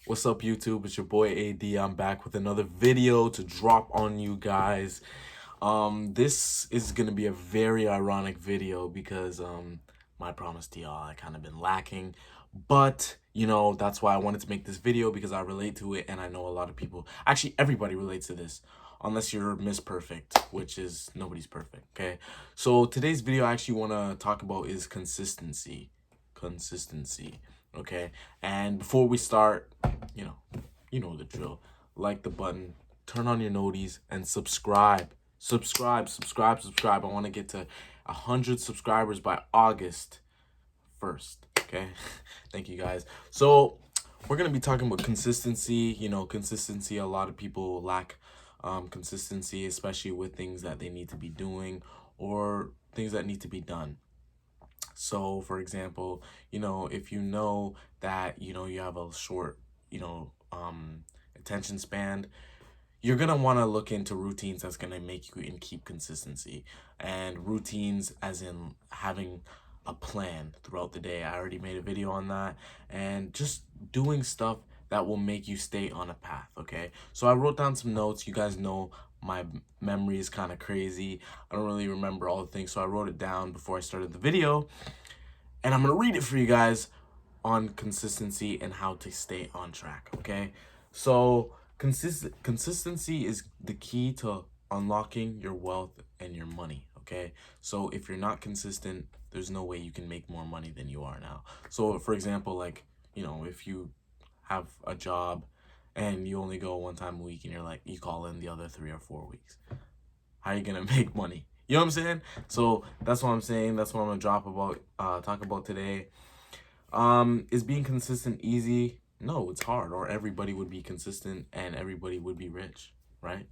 What's up, YouTube? It's your boy AD. I'm back with another video to drop on you guys. This is gonna be a very ironic video because my promise to y'all I kind of been lacking, but that's why I wanted to make this video because I relate to it and I know a lot of people, actually everybody relates to this, unless you're Miss Perfect, which is nobody's perfect. Okay, so today's video I actually want to talk about is consistency. Okay, and before we start, you know, you know the drill. Like the button, turn on your noties, and subscribe. Subscribe. I want to get to 100 subscribers by August 1st. Okay, thank you guys. So we're gonna be talking about consistency. Consistency. A lot of people lack consistency, especially with things that they need to be doing or things that need to be done. So, for example, if you know that, you have a short, attention span, you're going to want to look into routines that's going to make you and keep consistency. And routines as in having a plan throughout the day. I already made a video on that. And just doing stuff that will make you stay on a path, okay? So I wrote down some notes. You guys know my memory is kind of crazy. I don't really remember all the things, so I wrote it down before I started the video. And I'm going to read it for you guys on consistency and how to stay on track, okay? So consistency is the key to unlocking your wealth and your money, okay? So if you're not consistent, there's no way you can make more money than you are now. So for example, like, if you have a job and you only go one time a week and you call in the other 3 or 4 weeks, how are you gonna make money? You know what I'm saying? So that's what I'm saying. That's what I'm gonna talk about today. Is being consistent easy? No, it's hard, or everybody would be consistent and everybody would be rich, right?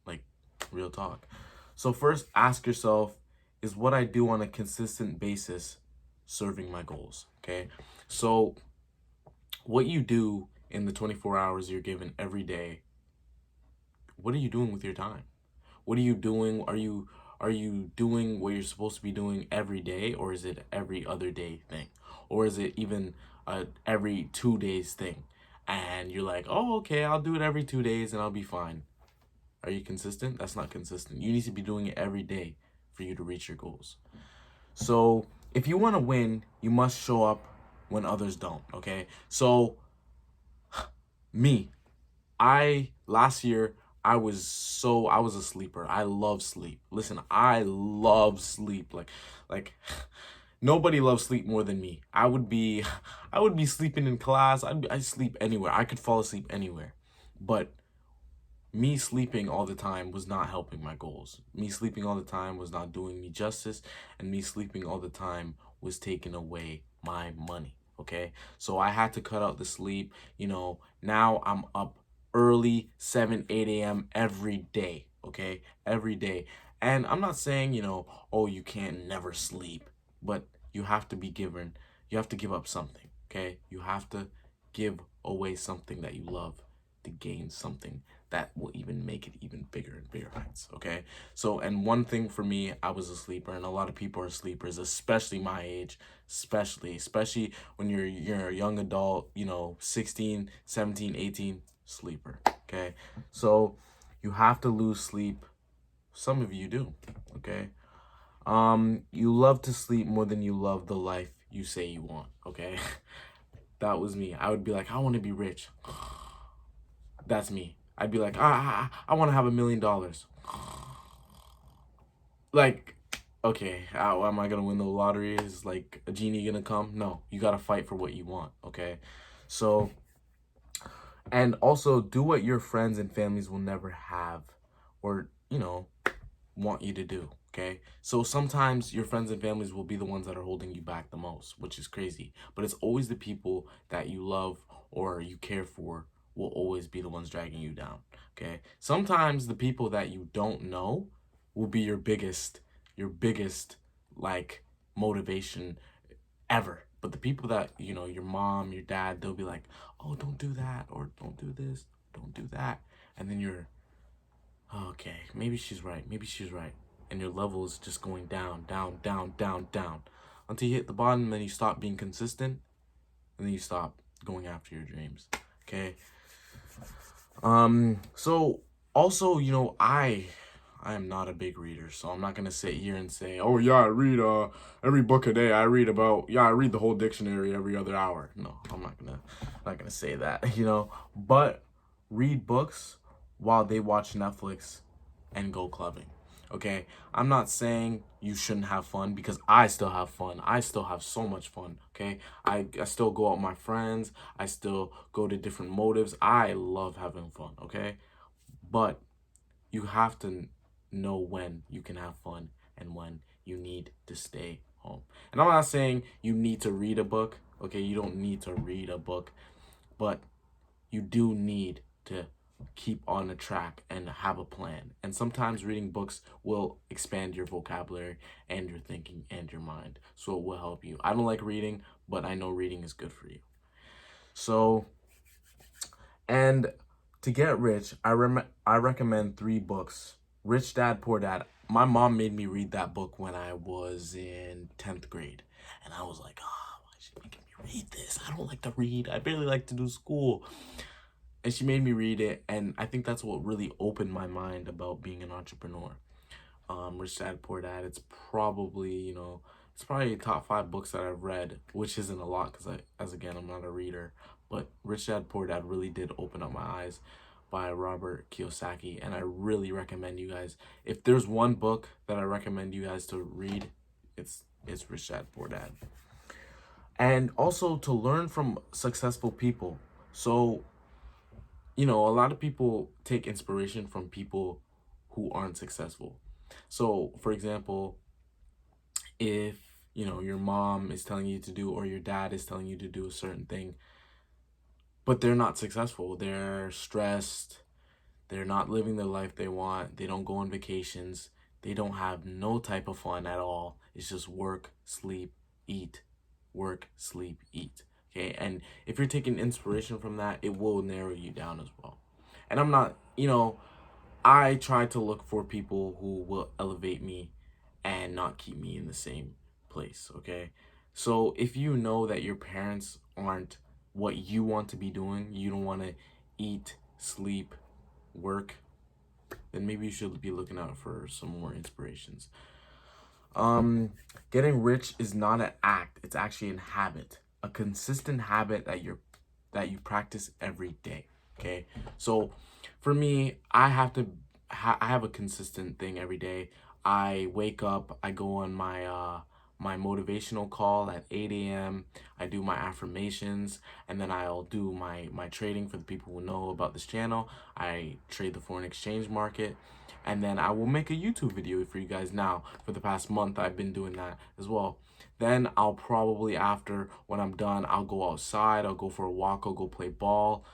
Like, real talk. So first ask yourself, is what I do on a consistent basis serving my goals? Okay. So what you do in the 24 hours you're given every day, what are you doing with your time? What are you doing? Are you doing what you're supposed to be doing every day, or is it every other day thing? Or is it even every 2 days thing? And you're like, oh, okay, I'll do it every 2 days and I'll be fine. Are you consistent? That's not consistent. You need to be doing it every day for you to reach your goals. So if you want to win, you must show up when others don't, okay? So me, last year I was a sleeper. I love sleep. Listen, I love sleep. Like nobody loves sleep more than me. I would be sleeping in class. I sleep anywhere. I could fall asleep anywhere. But me sleeping all the time was not helping my goals. Me sleeping all the time was not doing me justice, and me sleeping all the time was taking away my money. Okay, so I had to cut out the sleep. Now I'm up early, 7 8 a.m. every day. Okay, every day. And I'm not saying, oh, you can't never sleep, but you have to give up something. Okay, you have to give away something that you love to gain something that will even make it even bigger and bigger heights. Okay, so, and one thing for me, I was a sleeper, and a lot of people are sleepers, especially my age, especially when you're a young adult, 16 17 18, sleeper. Okay, so you have to lose sleep. Some of you do. Okay, you love to sleep more than you love the life you say you want. Okay, that was me. I would be like, I want to be rich. That's me. I'd be like, I want to have $1 million. Like, okay, am I gonna win the lottery? Is like a genie gonna come? No, you gotta fight for what you want. Okay, so, and also do what your friends and families will never have, or want you to do. Okay, so sometimes your friends and families will be the ones that are holding you back the most, which is crazy. But it's always the people that you love or you care for will always be the ones dragging you down. Okay, sometimes the people that you don't know will be your biggest like motivation ever. But the people that your mom, your dad, they'll be like, oh, don't do that, or don't do this, don't do that. And then you're, okay, maybe she's right. Maybe she's right. And your level is just going down, down, down, down, down, until you hit the bottom, and then you stop being consistent, and then you stop going after your dreams. Okay. So also, I am not a big reader, so I'm not gonna sit here and say, oh yeah, I read every book a day. I read the whole dictionary every other hour. No, I'm not gonna say that, But read books while they watch Netflix and go clubbing. Okay? I'm not saying you shouldn't have fun, because I still have fun. I still have so much fun. Okay? I still go out with my friends. I still go to different motives. I love having fun. Okay? But you have to know when you can have fun and when you need to stay home. And I'm not saying you need to read a book. Okay? You don't need to read a book. But you do need to keep on a track and have a plan. And sometimes reading books will expand your vocabulary and your thinking and your mind. So it will help you. I don't like reading, but I know reading is good for you. So, and to get rich, I recommend 3 books. Rich Dad, Poor Dad. My mom made me read that book when I was in 10th grade. And I was like, oh, why is she making me read this? I don't like to read. I barely like to do school. And she made me read it, and I think that's what really opened my mind about being an entrepreneur. Rich Dad Poor Dad. It's probably top 5 books that I've read, which isn't a lot because I'm not a reader. But Rich Dad Poor Dad really did open up my eyes, by Robert Kiyosaki, and I really recommend you guys. If there's one book that I recommend you guys to read, it's Rich Dad Poor Dad. And also to learn from successful people. So a lot of people take inspiration from people who aren't successful. So, for example, if, your mom is telling you to do, or your dad is telling you to do a certain thing, but they're not successful, they're stressed, they're not living the life they want, they don't go on vacations, they don't have no type of fun at all. It's just work, sleep, eat, work, sleep, eat. Okay, and if you're taking inspiration from that, it will narrow you down as well. And I'm not, I try to look for people who will elevate me and not keep me in the same place. Okay, so if you know that your parents aren't what you want to be doing, you don't want to eat, sleep, work, then maybe you should be looking out for some more inspirations. Getting rich is not an act, it's actually a habit, a consistent habit that you practice every day. Okay, so for me, I have a consistent thing every day. I wake up, I go on my motivational call at 8 a.m. I do my affirmations, and then I'll do my trading. For the people who know about this channel, I trade the foreign exchange market, and then I will make a YouTube video for you guys now. For the past month, I've been doing that as well. Then I'll probably, after, when I'm done, I'll go outside, I'll go for a walk, I'll go play ball,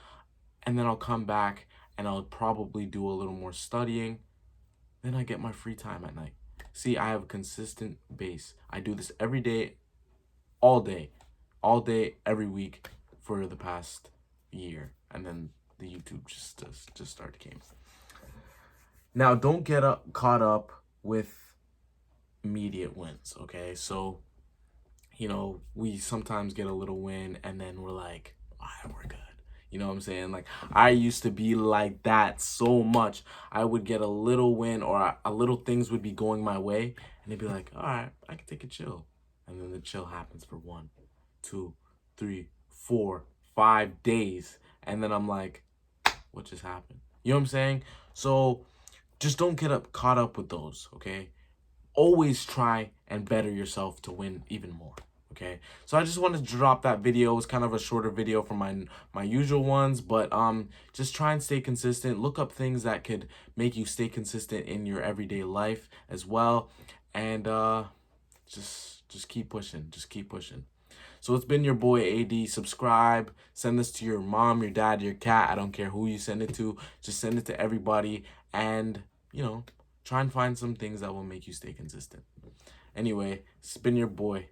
and then I'll come back and I'll probably do a little more studying. Then I get my free time at night. See, I have a consistent base. I do this every day, all day, every week for the past year. And then the YouTube just started came. Now, don't get caught up with immediate wins, okay? So, we sometimes get a little win and then we're like, all right, we're good. You know what I'm saying? Like, I used to be like that so much. I would get a little win, or a little things would be going my way, and they'd be like, all right, I can take a chill. And then the chill happens for 1, 2, 3, 4, 5 days. And then I'm like, what just happened? You know what I'm saying? So just don't get caught up with those, okay? Always try and better yourself to win even more. Okay, so I just wanted to drop that video. It's kind of a shorter video from my usual ones, but just try and stay consistent. Look up things that could make you stay consistent in your everyday life as well, and just keep pushing. Just keep pushing. So it's been your boy AD. Subscribe. Send this to your mom, your dad, your cat. I don't care who you send it to. Just send it to everybody, and try and find some things that will make you stay consistent. Anyway, it's been your boy.